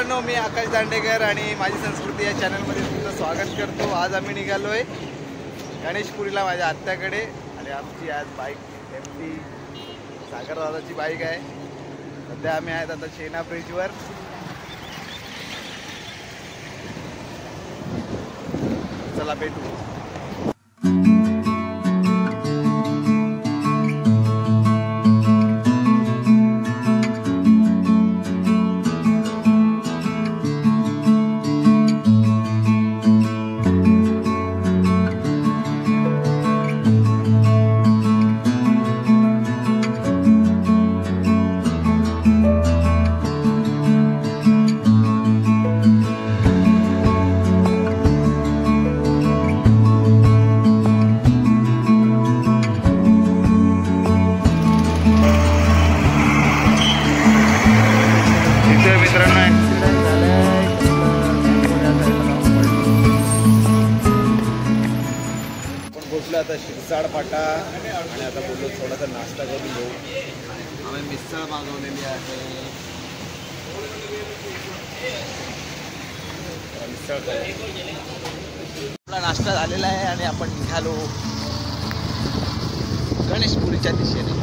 मित्रांनो, मी आकाश दांडेकर आणि माझी संस्कृती या चॅनलमध्ये तुमचं स्वागत करतो। आज आम्ही निघालोय गणेशपुरीला माझ्या आत्याकडे आणि आमची आज बाईक एमटी सागरदादाची बाईक आहे। सध्या आम्ही आहेत आता चेना ब्रिजवर। चला भेटू। आता शिरसाड फाटा आणि आता बोललो थोडासा नाश्ता करून घेऊ। आम्ही मिसळ मागवलेली आहे। मिसळ आपला नाश्ता झालेला आहे आणि आपण निघालो गणेशपुरीच्या दिशेने।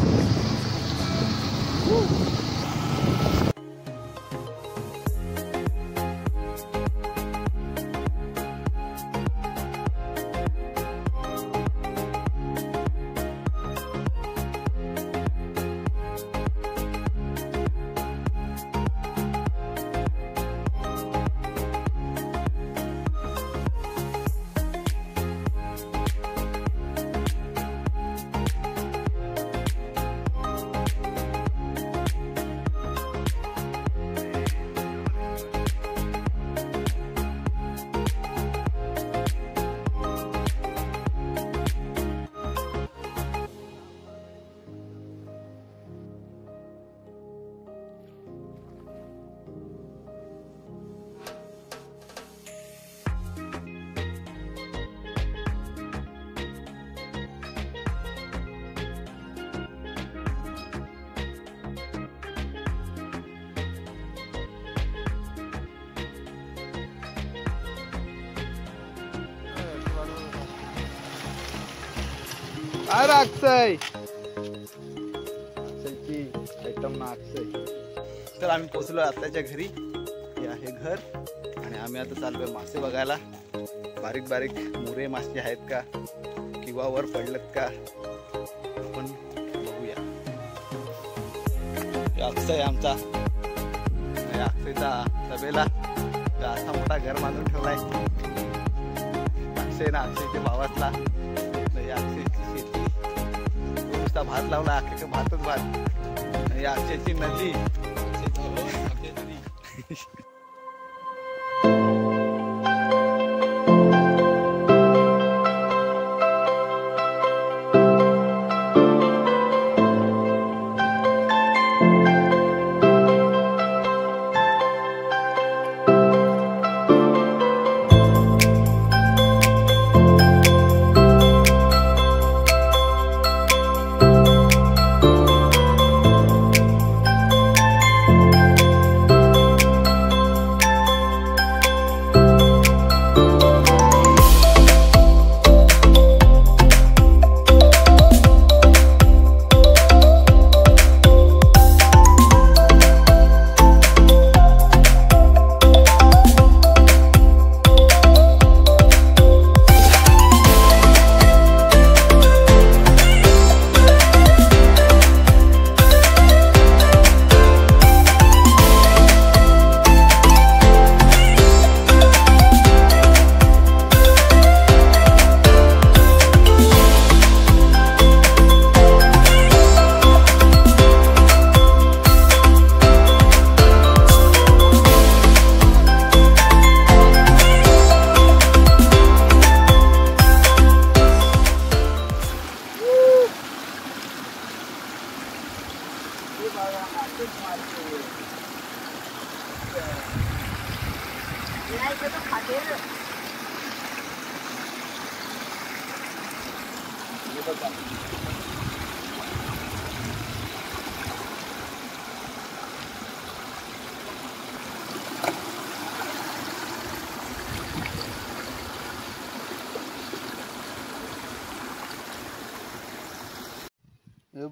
अरे अक्षय, अक्षयची आयटम ना अक्षय। तर आम्ही पोहोचलो आत्याच्या घरी। हे आहे घर आणि आम्ही आता चाललोय मासे बघायला। बारीक बारीक मुरे मासे आहेत का किंवा वर पडलेत का आपण बघूया। अक्षय आमचा, अक्षयचा तबेला असा मोठा घर बांधून ठेवलाय। अक्षय ना अक्षयच्या भावातला अक्षयची शेती, नुसता भात लावला, अख्खे भातच भात। अक्षयची नदी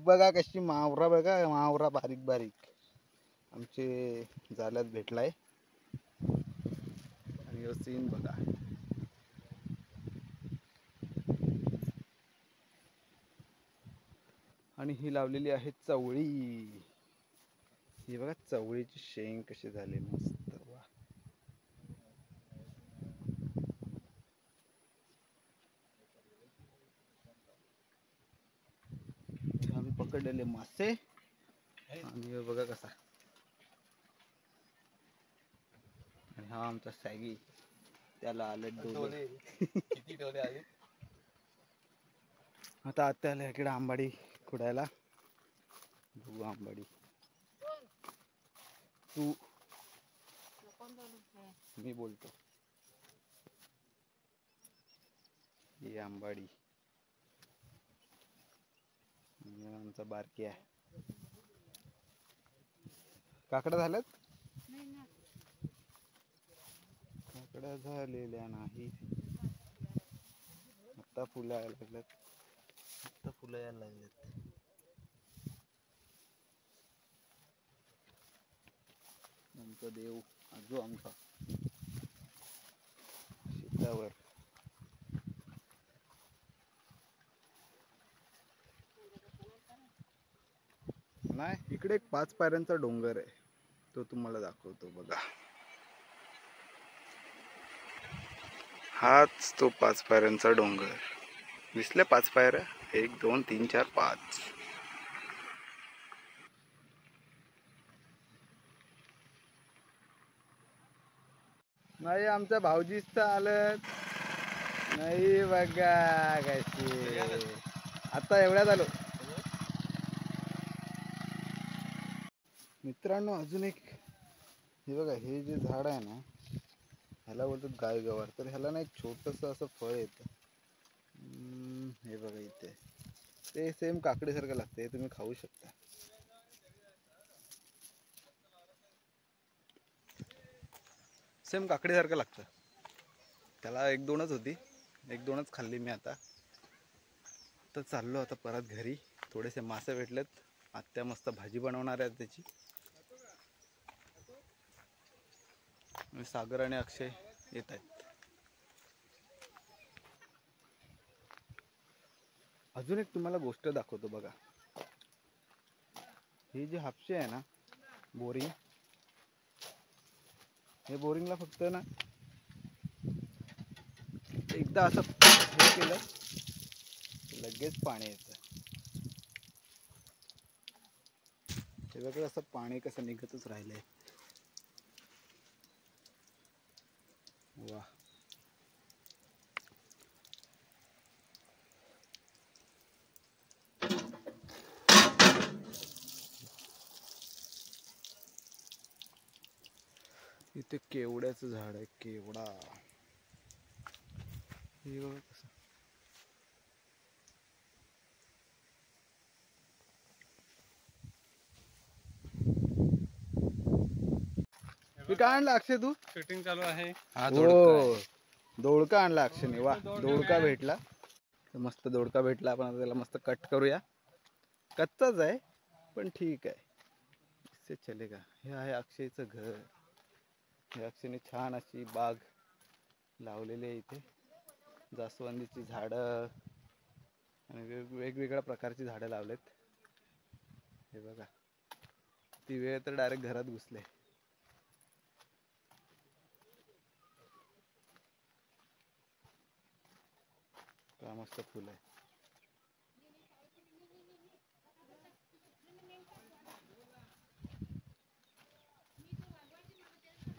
बघा कशी मावरा बघा, मावरा बारीक बारीक आमचे जाल्यात भेटलाय. आणि यो सीन बघा. आणि ही लावलेली आहे चवळी. ही बघा चवळीची शेंग कशी झाली मस्त. वा आम्ही पकडलेले मासे. आणि बघा कसा. आणि हा आमचा सॅगी, त्याला आले डोले. किती डोले आले. आता आत्याला इकडे आंबाडी खुडायला. बघू आंबाडी. तू मी बोलतो. ही आंबाडी आमचा बारकी आहे. काकडा झाल्यात. काकडा झालेल्या नाही. आता फुलं यायला लागल्यात. आता फुलं यायला लागलेत. आमचा देव आजो आमचा शेतावर. नाही इकडे एक 5 पायऱ्यांचा डोंगर आहे, तो तुम्हाला दाखवतो बघा. हाच तो 5 पायऱ्यांचा डोंगर. दिसले 5 पायऱ्या. 1 2 3 4 5. नाही आमच्या भाऊजीच आलत नाही बघा कशी. आता एवढ्यात आलो मित्रांनो. अजून एक हे बघा, हे जे झाड आहे ना ह्याला बोलतात गाय गवार. तर ह्याला ना एक छोटस असं फळ येतं. हे बघा इथे ते सेम काकडीसारखं लागतं. हे तुम्ही खाऊ शकता. सेम काकडीसारखं लागतं. त्याला 1 2च होती, 1 2च खाल्ली मी. आता तर चाललो आता परत घरी. थोडेसे मासे भेटलेत. आत्या मस्त भाजी बनवणार आहेत त्याची. सागर आणि अक्षय येत आहेत. अजून एक तुम्हाला गोष्ट दाखवतो बघा. ही जी हापशी आहे ना बोरिंग, हे बोरिंगला फक्त ना एकदा असं हे केलं लगेच पाणी येतं. हे बघा असं पाणी कसं निघतच राहिलंय. वा इथे केवड्याचं झाड आहे. केवडा हे बघा कसं. काय आणला अक्षय तू? शूटिंग चालू आहे. हो दोडका आणला अक्षयने. वा दोडका भेटला. मस्त दोडका भेटला. आपण त्याला मस्त कट करूया. कच्चाच आहे पण ठीक आहे. इससे चलेगा. हे आहे अक्षयचं घर. हे अक्षयने छान अशी बाग लावलेली आहे. इथे जास्वंदीची झाडं आणि वेगवेगळ्या प्रकारची झाडं लावलेत. हे बघा ती वेळ तर डायरेक्ट घरात घुसले. का मस्त फुल आहे.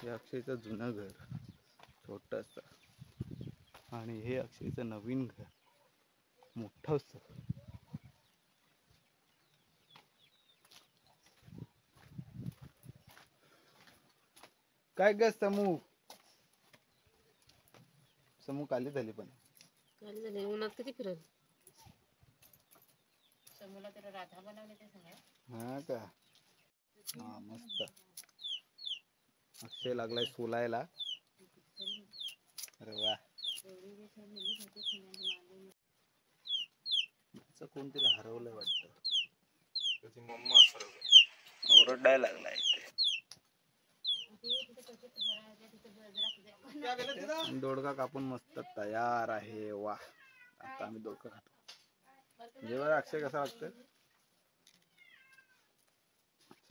हे अक्षयचं जुनं घर छोटस. आणि हे अक्षयचं नवीन घर मोठंच. काय ग समू. समू काली झाली पण काल झाले उन्हात किती फिरल. समूला तर राधा बनवले ते सगळं. हा का. हा मस्त. अक्षय लागलाय सोलायला. अरे वा. कोणतरी हरवलंय वाटतं. ओरडायला लागलाय दोडका कापून मस्त तयार आहे. वा, आता आम्ही दोडका खातो. जेव्हा अक्षय कसा वाटतं?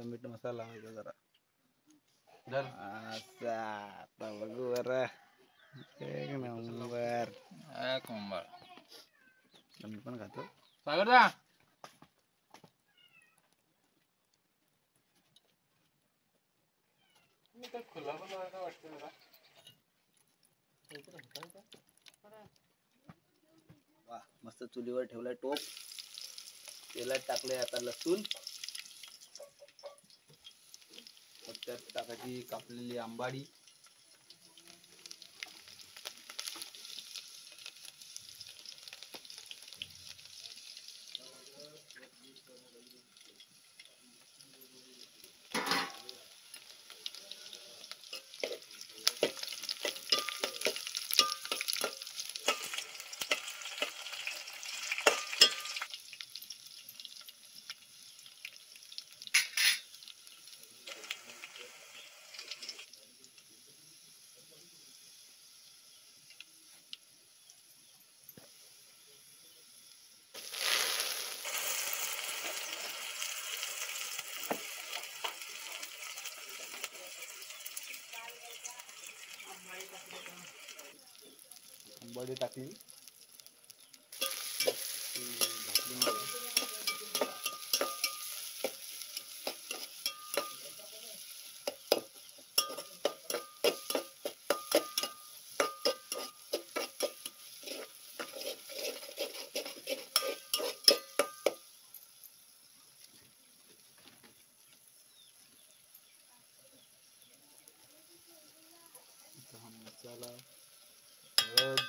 मीठ मसाला लावायचा जरा. आता बघू बरं. एक नंबर. मी पण खातो. सागर वा, मस्त चुलीवर ठेवलाय टोप. तेलात टाकले आता लसूण. त्यात टाकायची कापलेली आंबाडी. आंबाडी टाकली. मसाला, हळद,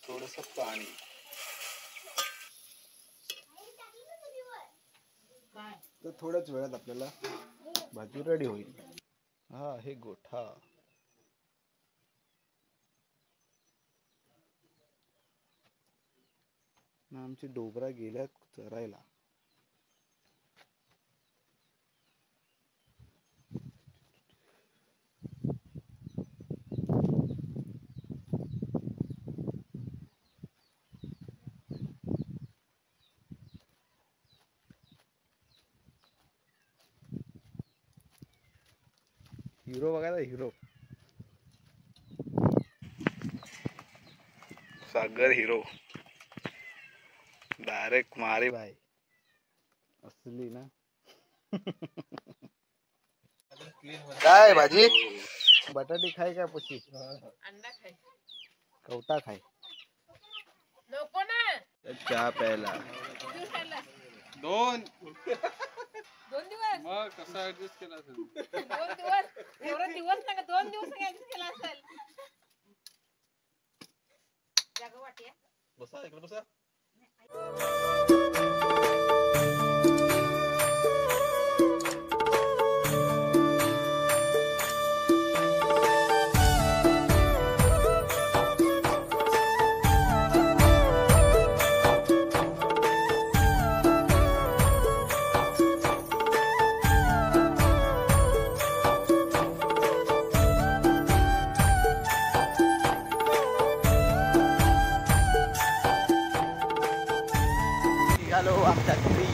थोडस पाणी. तर थोड्याच वेळात आपल्याला भाजी रेडी होईल. हा, हे गोठा. आमची डोबरा गेल्यात चरायला. हिरो बघायला, हिरो सागर हिरो. डायरेक्ट मारे भाई असली ना. काय भाजी? बटाटी खाय का पशी? अंडा खाय. कवटा खाय. नको ना. चहा प्यायला. दोन दिवस. मग कसा ऍडजस्ट केला असेल? 2 दिवस. एवढे दिवस ना, 2 दिवस ऍडजस्ट केला असेल. जागा वाटिया. बसा इकडे बसा. निघालो आमच्या घरी.